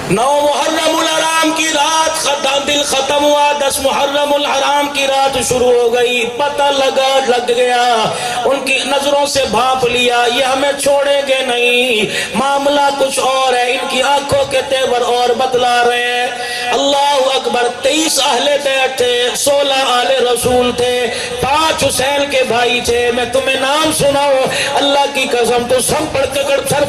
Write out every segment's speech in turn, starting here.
9 محرم الحرام کی رات دل ختم ہوا، 10 محرم الحرام کی رات شروع ہو گئی، پتہ لگ گیا، ان کی نظروں سے بھانپ لیا یہ ہمیں چھوڑیں گے نہیں، معاملہ کچھ اور ہے، ان کی آنکھوں کے تیور اور بتلا رہے ہیں۔ اللہ اکبر، 23 اہل بیت تھے، 16 آل رسول تھے، 5 حسین کے بھائی تھے۔ میں تمہیں نام سناؤں، اللہ کی قسم تو سر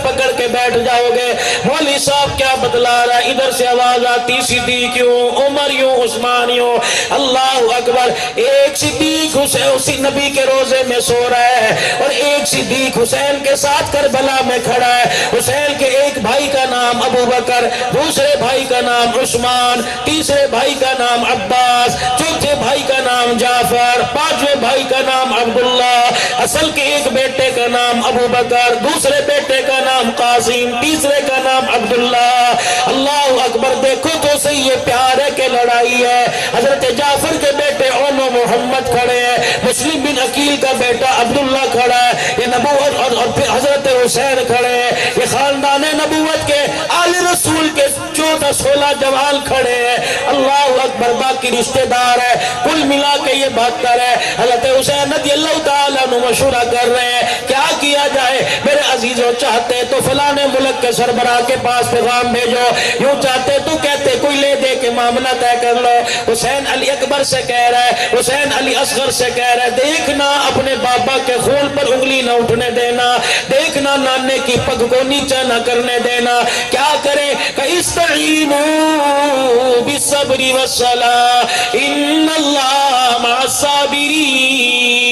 پکڑ کے بیٹھ جاؤ گے۔ مولوی صاحب کیا بتلا رہا ہے؟ ادھر سے آواز آتی صدیق یوں، عمر یوں، عثمان یوں۔ اللہ اکبر، ایک صدیق حسین نبی کے روزے میں سو رہا ہے اور ایک صدیق حسین کے ساتھ کربلا میں کھڑا ہے۔ حسین کے ایک بھائی کا نام ابو بکر، دوسرے بھائی کا نام عثمان، تیسرے بھائی کا نام عباس، چوتھے بھائی کا نام جعفر، پانچویں بھائی کا نام عبداللہ۔ اصل کے ایک بیٹے کا نام ابو بکر، دوسرے بیٹے کا نام قاسم، تیسرے کا نام عبداللہ۔ اللہ اکبر، دیکھو تو صحیح، یہ پیار ہے کہ لڑائی ہے؟ حضرت جعفر کے بیٹے اونو محمد کھڑے ہیں، مسلم بن عقیل کا بیٹا عبداللہ کھڑا ہے، یہ نبوت اور پھر حضرت حسین کھڑے ہیں، یہ خاندان نبوت کے آل رسول کے 14-16 جوان کھڑے ہیں۔ اللہ اکبر، باقی رشتہ دار ہے، کل ملا کے یہ 72 ہے۔ حضرت حسین رضی اللہ تعالیٰ عنہ مشورہ کر رہے ہیں کیا کیا جائے؟ میرے عزیزوں، چاہتے تو فلانے ملک کے سربراہ کے پاس پیغام بھیجو، یوں چاہتے تو کہتے کوئی لے دے کے معاملہ طے کر لو۔ حسین علی اکبر سے کہہ رہا ہے، حسین علی اصغر سے کہہ رہا ہے، دیکھنا اپنے بابا کے خون پر انگلی نہ اٹھنے دینا، دیکھنا نانے کی پگ کو نیچے نہ کرنے دینا۔ کیا کریں کہ استعینوا بالصبر والصلاۃ ان اللہ مع الصابرین۔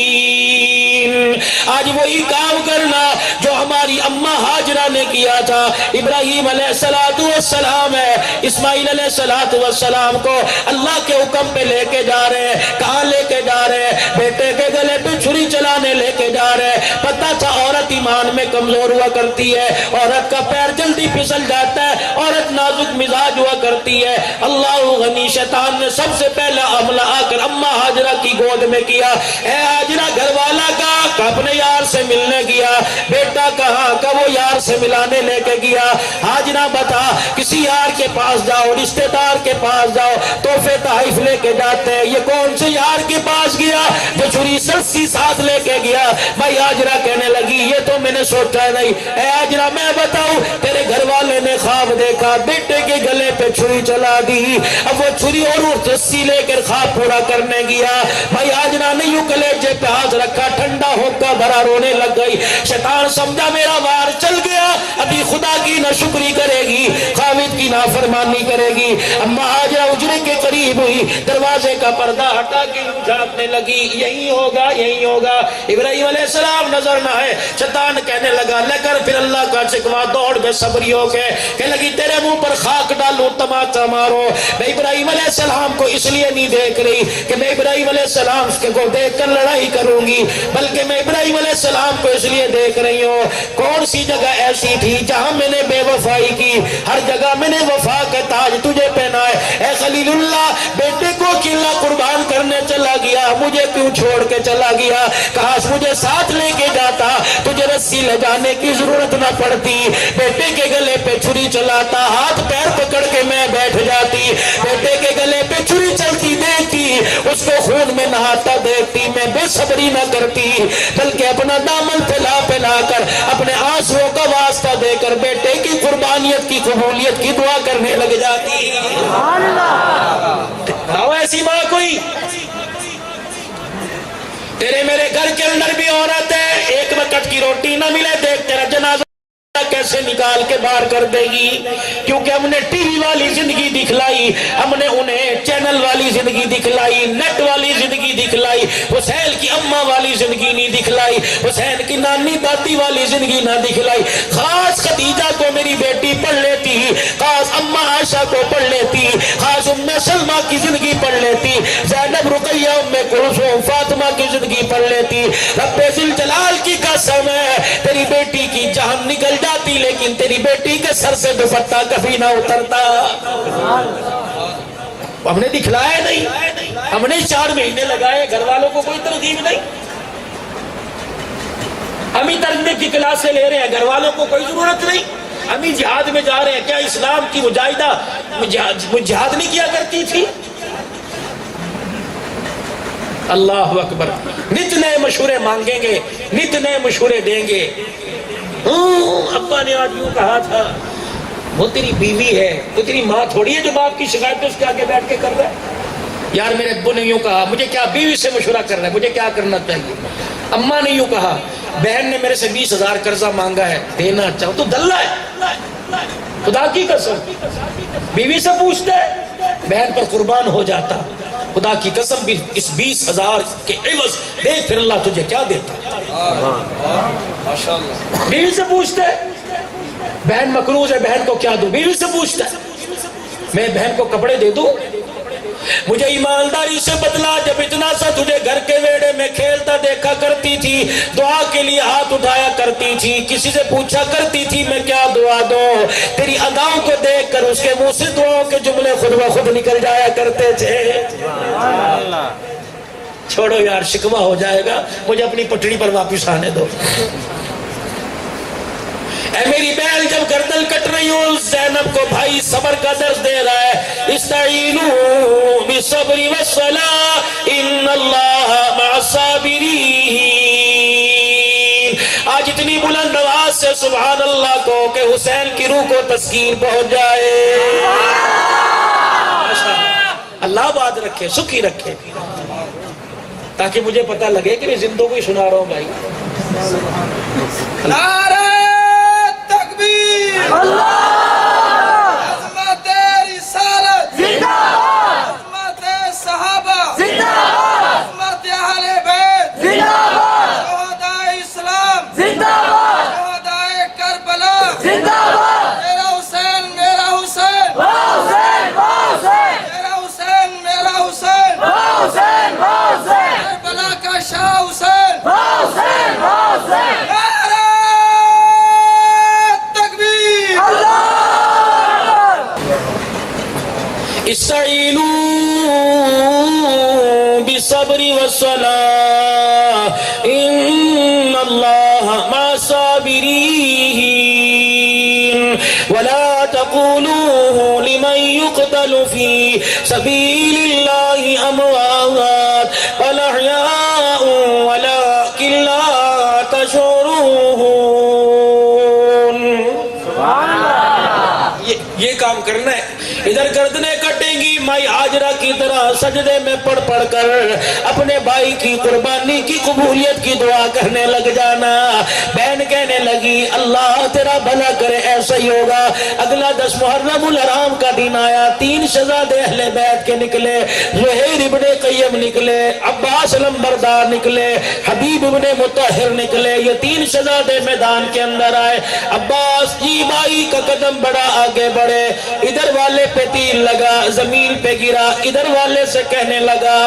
آج وہی کام کرنا جو ہماری اماں ہاجرہ نے کیا تھا۔ ابراہیم علیہ السلام ہے، اسماعیل علیہ السلام کو اللہ کے حکم پہ لے کے جا رہے ہیں۔ کہاں لے کے جا رہے ہیں؟ بیٹے کے گلے پہ چھری چلانے لے کے جا رہے ہیں۔ پتہ تھا عورت ایمان میں کمزور ہوا کرتی ہے، عورت کا پیر جلدی پھسل جاتا ہے، عورت نازک مزاج ہوا کرتی ہے۔ اللہ غنی، شیطان نے سب سے پہلا حملہ آ کر اماں ہاجرہ کی گود میں کیا۔ اے ہاجرہ، گھر والا کہاں؟ اپنے یار سے ملنے گیا۔ بیٹا کہاں؟ کہ وہ یار سے ملانے لے کے گیا۔ ہاجرہ بتا، کسی یار کے پاس جاؤ، رشتہ دار کے پاس جاؤ، تحفے تحائف لے کے جاتے ہیں۔ یہ کون سے یار کے پاس گیا جو چھری سرسی ساتھ لے کے گیا؟ بھائی ہاجرہ کہنے لگی یہ تو میں نے سوچا نہیں۔ اے ہاجرہ، میں بتاؤں، تیرے گھر والے نے خواب دیکھا، بیٹے کے گلے پہ چھری چلا دی، اب وہ چھری اور رسی لے کر خواب پورا کرنے گیا۔ بھائی ہاجرہ نے یوں کلیجے پہ ہاتھ رکھا، ٹھنڈا ہو کر بھرا رونے لگ گئی۔ شیطان سمجھا میرا وار چل گیا، ابھی خدا کی ناشکری کرے گی، خامد کی نافرمانی کرے گی۔ اما ہاجرہ حجرے کے قریب ہوئی، دروازے کا پردہ ہٹا کے جھانکنے لگی، یہی ہوگا یہی ہوگا۔ ابراہیم علیہ السلام نظر نہ ہے۔ شیطان کہنے لگا لے کر پھر اللہ کا شکوہ، دوڑ بے صبری ہو کے کہنے لگی تیرے منہ پر خاک ڈالوں، تماچا مارو۔ میں ابراہیم علیہ السلام کو اس لیے نہیں دیکھ رہی کہ میں ابراہیم علیہ السلام کو دیکھ کر لڑائی کروں گی، بلکہ میں ابراہیم علیہ السلام کو اس لیے دیکھ رہی ہوں کون سی جگہ ایسی تھی جہاں میں نے بے وفائی کی، ہر جگہ میں نے وفا کا تاج تجھے پہنا ہے۔ اے خلیل اللہ، بیٹے کو اکیلا قربان کرنے چلا گیا، مجھے کیوں چھوڑ کے چلا گیا؟ کاش مجھے ساتھ لے کے جاتا، تجھے رسی لے جانے کی ضرورت نہ پڑتی، بیٹے کے گلے پہ چھری چلاتا، ہاتھ پیر پکڑ کے میں بیٹھ جاتی، بیٹے کے گلے پہ چھری چلتی دیکھتی، اس کو خون میں نہاتا دیکھتی، میں بے صبری نہ کرتی، بلکہ اپنا دامن پھیلا پھیلا کر اپنے آنسوؤں کا واسطہ دے کر بیٹے کی قربانیت کی قبولیت کی دعا کرنے لگ جاتی۔ آؤ ایسی ماں کوئی؟ تیرے میرے گھر کے اندر بھی عورت ہے، ایک وقت کی روٹی نہ ملے، دیکھ تیرا جنازہ کیسے نکال کے باہر کر دے گی، کیونکہ ہم نے ٹی وی والی زندگی دکھلائی، ہم نے انہیں چینل والی زندگی دکھلائی، نیٹ والی زندگی دکھلائی، حسین کی اماں والی زندگی نہیں دکھلائی، حسین کی نانی دادی والی زندگی نہ دکھلائی۔ خاص خدیجہ کو میری بیٹی پڑھ لیتی، خاص اماں عائشہ کو پڑھ لیتی، خاص ام سلمہ کی زندگی پڑھ لیتی، زینب، رقیہ، ام کلثوم، فاطمہ کی زندگی پڑھ لیتی۔ رب ذوالجلال کی قسم ہے تیری بیٹی کی جان نکل جاتی، لیکن تیری بیٹی کے سر سے دوپٹہ کبھی نہ اترتا۔ ہم نے دکھلایا نہیں، ہم نے 4 مہینے لگائے، گھر والوں کو کوئی ترغیب نہیں، ہم ہی ترجمے کی کلاسیں لے رہے ہیں، گھر والوں کو کوئی ضرورت نہیں۔ امی جہاد میں جا رہے ہیں، کیا اسلام کی مجاہدہ جہاد نہیں کیا کرتی تھی؟ اللہ اکبر، نت نئے مشورے مانگیں گے، نت نئے مشورے دیں گے۔ ابا نے آج یوں کہا تھا، وہ تیری بیوی ہے، تو تیری ماں تھوڑی ہے جو باپ کی شکایت اس کے آگے بیٹھ کے کر رہا ہے۔ یار میرے ابو نے یوں کہا، مجھے کیا بیوی سے مشورہ کرنا ہے، مجھے کیا کرنا چاہیے۔ اماں نے یوں کہا، بہن نے میرے سے 20,000 قرضہ مانگا ہے، دینا چاہو تو دلہ ہے۔ خدا کی قسم بیوی سے پوچھتے بہن پر قربان ہو جاتا، خدا کی قسم بھی اس 20,000 کے عوض دیکھ پھر اللہ تجھے کیا دیتا۔ بیوی سے پوچھتے بہن مقروض ہے، بہن کو کیا دوں، بیوی سے پوچھتا میں بہن کو کپڑے دے دوں، مجھے ایمانداری سے بدلا، جب اتنا سا تجھے گھر کے ویڑے میں کھیلتا دیکھا کرتی تھی، دعا کے لیے ہاتھ اٹھایا کرتی تھی، کسی سے پوچھا کرتی تھی میں کیا دعا دوں، تیری اداؤں کو دیکھ کر اس کے منہ سے دعاؤں کے جملے خود بخود نکل جایا کرتے تھے۔ چھوڑو یار، شکوہ ہو جائے گا، مجھے اپنی پٹڑی پر واپس آنے دو۔ اے میری بہن، جب گردن کٹ رہی ہوں، زینب کو بھائی صبر کا درس دے رہا ہے، استعینوا بالصبر والصلاۃ ان اللہ مع الصابرین۔ آج اتنی بلند آواز سے سبحان اللہ کو کہ حسین کی روح کو تسکین پہنچ جائے۔ اللہ آباد رکھے، سکھی رکھے، تاکہ مجھے پتہ لگے کہ میں زندوں کو ہی سنا رہا ہوں بھائی۔ نعرہ تکبیر، عظمت رسالت زندہ باد، عظمت صحابہ زندہ باد، عظمت اہل بیت زندہ باد، شہداء اسلام زندہ باد، شہداء کربلا زندہ باد، میرا حسین میرا حسین، میرا حسین میرا حسین، کربلا کا شاہ حسین، استعینوا بالصبر والصلاۃ ان اللہ مع الصابرین ولا تقولوا لمن يقتل في سبيل الله اموات بل احياء ولكن لا تشعرون۔ یہ کام کرنا ہے، ادھر گردنیں کٹیں گی، مائی ہاجرہ کی طرح سجدے میں پڑھ پڑھ کر اپنے بھائی کی قربانی کی قبولیت کی دعا کرنے لگ جانا۔ بہن کہنے لگی اللہ تیرا بھلا کرے، ایسا ہی ہوگا۔ اگلا 10 محرم الحرام کا دن آیا، 3 شہزادے اہل بیت کے نکلے، زہیر ابن قیم نکلے، عباس علمبردار نکلے، حبیب ابن مطہر نکلے، یہ 3 شہزادے میدان کے اندر آئے۔ عباس جی بھائی کا قدم بڑا آگے بڑھے، ادھر والے پہ تیر لگا، زمین پہ گرا، ادھر والے سے کہنے لگا،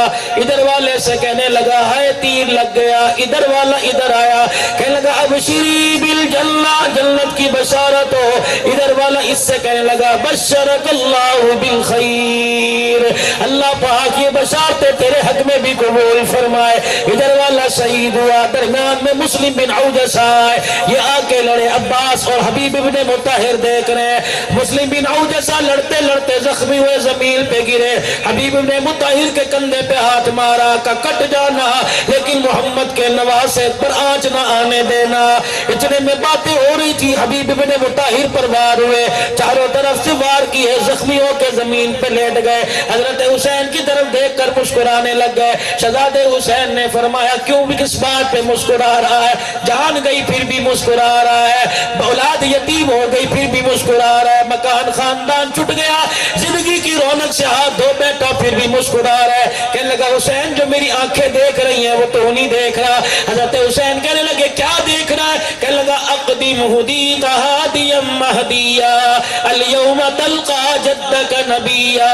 ادھر والے سے کہنے لگا ہے تیر لگ گیا، ادھر والا ادھر آیا کہنے لگا ابشری بالجنہ، جنت کی بشارت ہو، ادھر والا اس سے کہنے لگا بشرک اللہ بالخیر، اللہ پاک یہ بشارتیں تیرے حق میں بھی قبول فرمائے۔ ادھر والا شہید ہوا، درمیان میں مسلم بن عوجس آئے، یہ آ کے لڑے، عباس اور حبیب ابن مطہر دیکھ رہے ہیں، مسلم بن عوجسہ لڑتے لڑتے زخمی ہوئے زمین پہ گرے، حبیب ابن مطہر کے کندھے پہ ہاتھ مارا کہ کٹ جانا لیکن محمد کے نواسے پر آنچ نہ آنے دینا۔ اتنے میں باتیں ہو رہی تھی، حبیب ابن مطہر پر وار ہوئے، چاروں طرف سے وار کیے، زخمی ہو کے زمین پہ لیٹ گئے، حضرت حسین کی طرف دیکھ کر مسکرانے لگ گئے۔ شہزادے حسین نے فرمایا کیوں بھی کس بات پہ مسکرا رہا ہے؟ جان گئی پھر بھی مسکرا رہا ہے، اولاد یتیم ہو گئی پھر بھی مسکرا رہا ہے، مکان خاندان چھٹ گیا، زندگی کی رونق سے ہاتھ دھو بیٹھا پھر بھی مسکرا رہا ہے۔ کہنے لگا حسین جو میری آنکھیں دیکھ رہی ہیں وہ تو نہیں دیکھ رہا۔ حضرت حسین کہنے لگے کیا دیکھ رہا ہے؟ کہنے لگا اقدم ہدیت ہادیا مہدیا اليوم تلقى جدك نبیا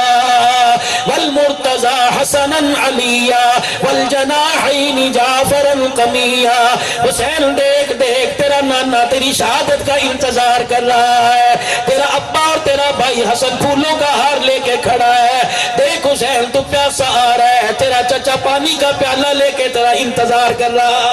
والمرتضى حسنا علیا والجناحین جعفرا قمیا۔ حسین دیکھ دیکھ تیرا نانا تیری شہادت کا انتظار کر رہا ہے، تیرا ابا اور تیرا بھائی حسن پھولوں کا ہار لے کے کھڑا ہے، دیکھ حسین تو پیاسا آ رہا ہے، تیرا چچا پانی کا پیالہ لے کے تیرا انتظار کر رہا ہے۔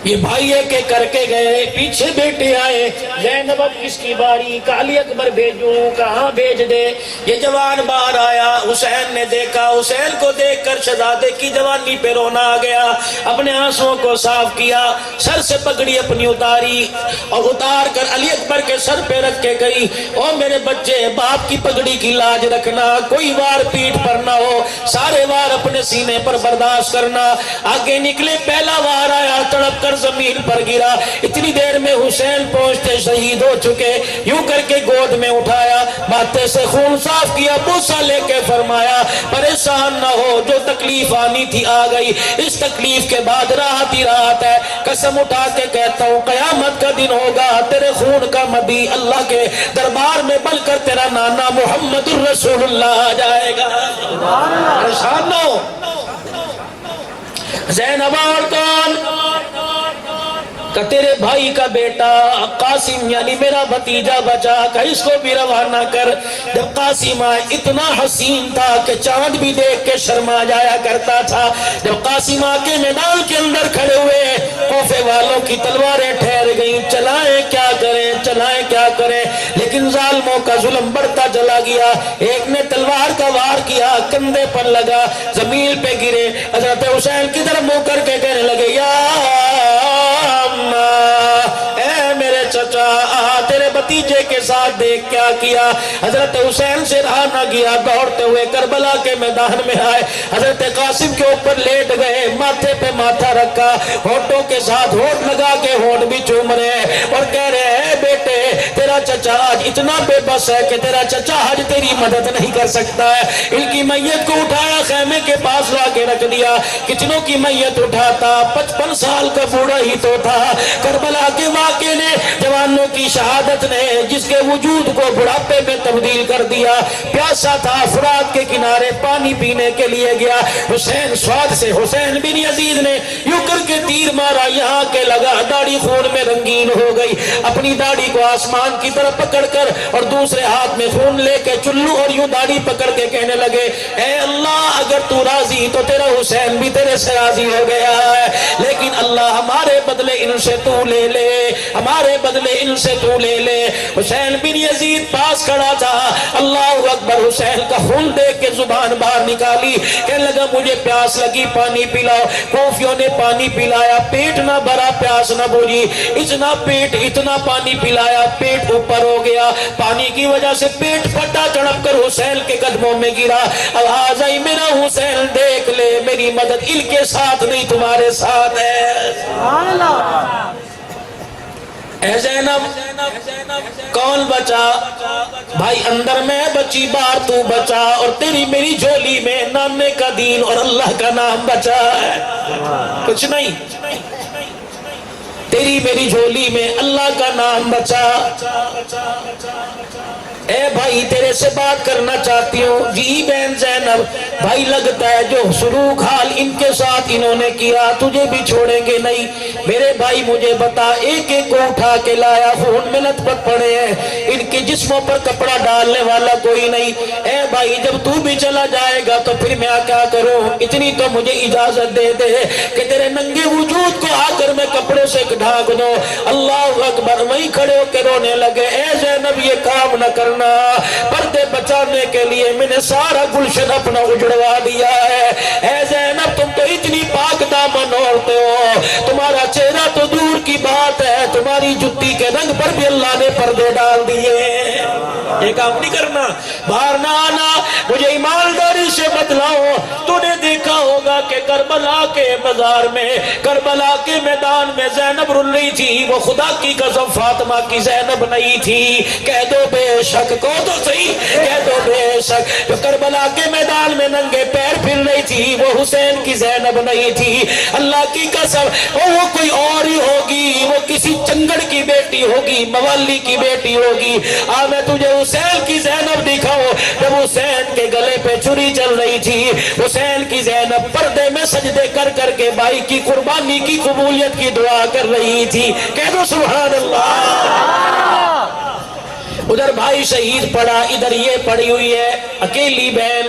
یہ بھائی ایک ایک کر کے گئے، پیچھے بیٹے آئے، زینب اب کس کی باری، علی اکبر بھیجوں، کہاں بھیج دے؟ یہ جوان باہر آیا، حسین نے دیکھا، حسین کو دیکھ کر شہزادے کی جوانی پہ رونا آ گیا، اپنے آنسوں کو صاف کیا، سر سے پگڑی اپنی اتاری اور اتار کر علی اکبر کے سر پہ رکھ کے گئی، او میرے بچے، باپ کی پگڑی کی لاج رکھنا، کوئی وار پیٹ پر نہ ہو، سارے وار اپنے سینے پر برداشت کرنا۔ آگے نکلے، پہلا وار آیا، تڑپ کر زمین پر گرا، اتنی دیر میں حسین پہنچتے شہید ہو چکے، یوں کر کے گود میں اٹھایا، ماتھے سے خون صاف کیا، بوسہ لے کے فرمایا پریشان نہ ہو، جو تکلیف آنی تھی آ گئی، اس تکلیف کے بعد راحت ہی راحت ہے، قسم اٹھا کے کہتا ہوں قیامت کا دن ہوگا، تیرے خون کا مدی اللہ کے دربار میں بل کر تیرا نانا محمد الرسول اللہ آ جائے گا۔ پریشان نہ ہو۔ زینب اور کون؟ کہ تیرے بھائی کا بیٹا قاسم یعنی میرا بھتیجا بچا، کہ اس کو بھی روانہ کر۔ جب قاسم آئے اتنا حسین تھا کہ چاند بھی دیکھ کے شرما جایا کرتا تھا۔ جب قاسم آ کے میدان کے اندر کھڑے ہوئے، کوفے والوں کی تلواریں ٹھہر گئیں، چلائیں کیا کریں، چلائیں کیا کریں، لیکن ظالموں کا ظلم بڑھتا چلا گیا۔ ایک نے تلوار کا وار کیا، کندھے پر لگا، زمین پہ گرے، حضرت حسین کی طرف منہ کر کے کہنے لگے یا اے میرے چچا، تیرے بھتیجے کے ساتھ دیکھ کیا کیا۔ حضرت حسین سے رہا نہ گیا، دوڑتے ہوئے کربلا کے میدان میں آئے، حضرت قاسم کے اوپر لیٹ گئے، ماتھے پہ ماتھا رکھا، ہونٹوں کے ساتھ ہونٹ لگا کے ہونٹ بھی چوم رہے اور کہہ رہے ہیں بیٹے تیرا چچا آج اتنا بے بس ہے کہ تیرا چچا آج تیری مدد نہیں کر سکتا ہے۔ ان کی میت کو اٹھایا، خیمے کے پاس لا کے رکھ دیا، کتنوں کی میت اٹھاتا، 55 سال کا بوڑھا ہی تو تھا۔ کربلا کے واقعے نے، جوانوں کی شہادت نے جس کے وجود کو بڑھاپے میں تبدیل کر دیا۔ پیاسا تھا، فرات کے کنارے پانی پینے کے لیے گیا، حسین سواد سے حسین بن یزید نے یوں کر کے تیر مارا، یہاں کے لگا، داڑھی خون میں رنگین ہو گئی، اپنی داڑھی کو آسمان کی طرف پکڑ کر اور دوسرے ہاتھ میں خون لے کے چلو اور یوں داڑھی پکڑ کے کہنے لگے اے اللہ اگر تو راضی تو تیرا حسین بھی تیرے سے راضی ہو گیا ہے، لیکن اللہ ہمارے بدلے ان سے تو لے لے، ہمارے بدلے ان سے تو لے لے۔ حسین بن یزید پاس کھڑا تھا، اللہ اکبر، حسین کا خون دیکھ کے زبان باہر نکالی، کہنے لگا مجھے پیاس لگی، پانی پلاؤ۔ کوفیوں نے پانی پلایا، پیٹ نہ بھرا، پیاس نہ بوجھی، اتنا پیٹ، اتنا پانی پلایا، پیٹ اوپر ہو گیا، پانی کی وجہ سے پیٹ پھٹا، تڑپ کر حسین کے قدموں میں گرا، آواز آئی میرا حسین دیکھ لے، میری مدد ان کے ساتھ نہیں تمہارے ساتھ ہے۔ سبحان اللہ۔ اے زینب کون بچا؟ بھائی اندر میں بچی، باہر تو بچا، اور تیری میری جھولی میں نانے کا دین اور اللہ کا نام بچا ہے، کچھ نہیں، تیری میری جھولی میں اللہ کا نام بچا۔ اے بھائی تیرے سے بات کرنا چاہتی ہوں۔ جی بہن زینب، بھائی لگتا ہے جو سلوک حال ان کے ساتھ انہوں نے کیا تجھے بھی چھوڑیں گے نہیں۔ میرے بھائی مجھے بتا، ایک ایک کو اٹھا کے لایا، خون میں لت پت پڑے ہیں، ان کے جسموں پر کپڑا ڈالنے والا کوئی نہیں۔ اے بھائی جب تو بھی چلا جائے گا تو پھر میں کیا کروں؟ اتنی تو مجھے اجازت دے دے کہ تیرے ننگے وجود کو آ کر میں کپڑے سے ڈھانک دوں۔ اللہ اکبر، وہیں کھڑے ہو کے رونے لگے، اے زینب یہ کام نہ کرنا، پردے بچانے کے لیے میں نے سارا گلشن اپنا اجڑوا دیا ہے۔ اے زینب تم تو اتنی پاک دامن عورتیں ہو، تمہارا چہرہ تو دور کی بات ہے، تمہاری جتی کے رنگ پر بھی اللہ نے پردے ڈال دیے۔ یہ کام نہیں کرنا، باہر نہ آنا، مجھے ایمانداری سے بتلاؤ، تو نے دیکھا ہوگا کہ کربلا کے بازار میں، کربلا کے میدان میں زینب رل رہی تھی، وہ خدا کی قسم فاطمہ کی زینب نہیں تھی۔ کہہ دو بے شک، کو تو صحیح، کہہ دو بے شک، جو کربلا کے میدان میں ننگے پیر پھر رہی تھی وہ حسین کی زینب نہیں تھی۔ اللہ کی قسم وہ کوئی اور ہی ہوگی، وہ کسی چنگڑ کی بیٹی ہوگی، موالی کی بیٹی ہوگی۔ میں تجھے حسین کی زینب دکھاؤں، جب حسین کے گلے پہ چھری چل رہی تھی، حسین کی زینب پردے میں سجدے کر کر کے بھائی کی قربانی کی قبولیت کی دعا کر رہی تھی۔ کہہ دو سبحان اللہ۔ ادھر بھائی شہید پڑا، ادھر یہ پڑی ہوئی ہے اکیلی بہن۔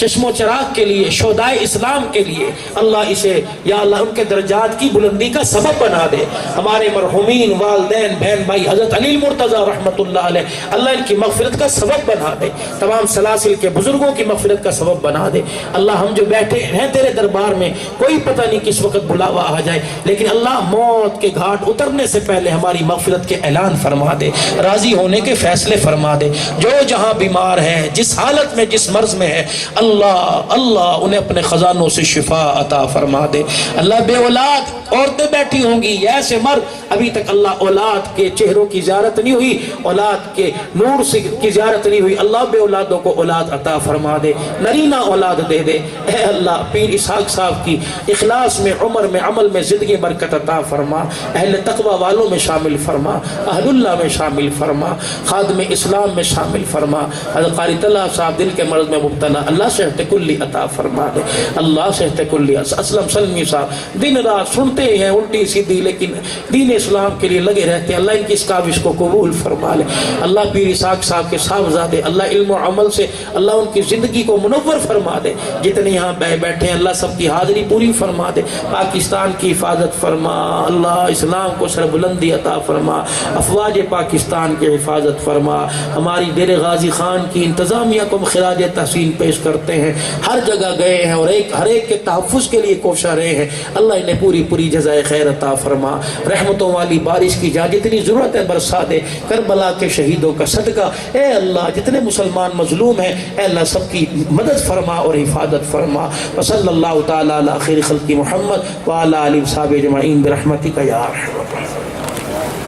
چشم و چراغ کے لیے، شہدائے اسلام کے لیے اللہ اسے یا اللہ ان کے درجات کی بلندی کا سبب بنا دے۔ ہمارے مرحومین والدین بہن بھائی حضرت علی المرتضیٰ رحمۃ اللہ علیہ، اللہ ان کی مغفرت کا سبب بنا دے، تمام سلاسل کے بزرگوں کی مغفرت کا سبب بنا دے۔ اللہ ہم جو بیٹھے ہیں تیرے دربار میں، کوئی پتہ نہیں کس وقت بلاوا آ جائے، لیکن اللہ موت کے گھاٹ اترنے سے پہلے ہماری مغفرت کے اعلان فرما دے، راضی ہونے کے فیصلے فرما دے۔ جو جہاں بیمار ہے، جس حالت میں جس مرض میں ہے، اللہ انہیں اپنے خزانوں سے شفا عطا فرما دے۔ اللہ بے اولاد عورتیں بیٹھی ہوں گی، ایسے مرد ابھی تک اللہ اولاد کے چہروں کی زیارت نہیں ہوئی، اولاد کے نور سے کی زیارت نہیں ہوئی، اللہ بے اولادوں کو اولاد عطا فرما دے، نرینہ اولاد دے دے۔ اے اللہ پیر اسحاق صاحب کی اخلاص میں، عمر میں، عمل میں زندگی برکت عطا فرما، اہل تقوی والوں میں شامل فرما، اہل اللہ میں شامل فرما، خادم اسلام میں شامل فرما۔ حضرت قاری طلحہ صاحب دل کے مرض میں مبتلا، اللہ صحت کلی عطا فرما دے، اللہ صحت کلی۔ اسلم سلمی صاحب دن رات سنتے ہیں الٹی سیدھی، لیکن دین اسلام کے لیے لگے رہتے ہیں، اللہ ان کی اس کاوش کو قبول فرما لے۔ اللہ پیر اسحاق صاحب کے صاحبزادے، اللہ علم و عمل سے اللہ ان کی زندگی کو منور فرما دے، جتنے یہاں بیٹھے ہیں اللہ سب کی حاضری پوری فرما دے، پاکستان کی حفاظت فرما، اللہ اسلام کو سربلندی عطا فرما، افواج پاکستان کی حفاظت فرما۔ ہماری ڈیرے غازی خان کی انتظامیہ کو ہم خراج تحسین پیش کرتے ہیں، ہر جگہ گئے ہیں اور ہر ایک کے تحفظ کے لیے کوشاں رہے ہیں، اللہ انہیں پوری جزائے خیر عطا فرما۔ رحمتوں والی بارش کی جہاں جتنی ضرورت ہے برسا دے، کربلا کے شہیدوں کا صدقہ اے اللہ جتنے مسلمان مظلوم ہیں اے اللہ سب کی مدد فرما اور حفاظت فرما۔ وصلی اللہ تعالی علی خیر خلق محمد وعلی آلہ وصحبہ اجمعین برحمتک یا ارحم الراحمین۔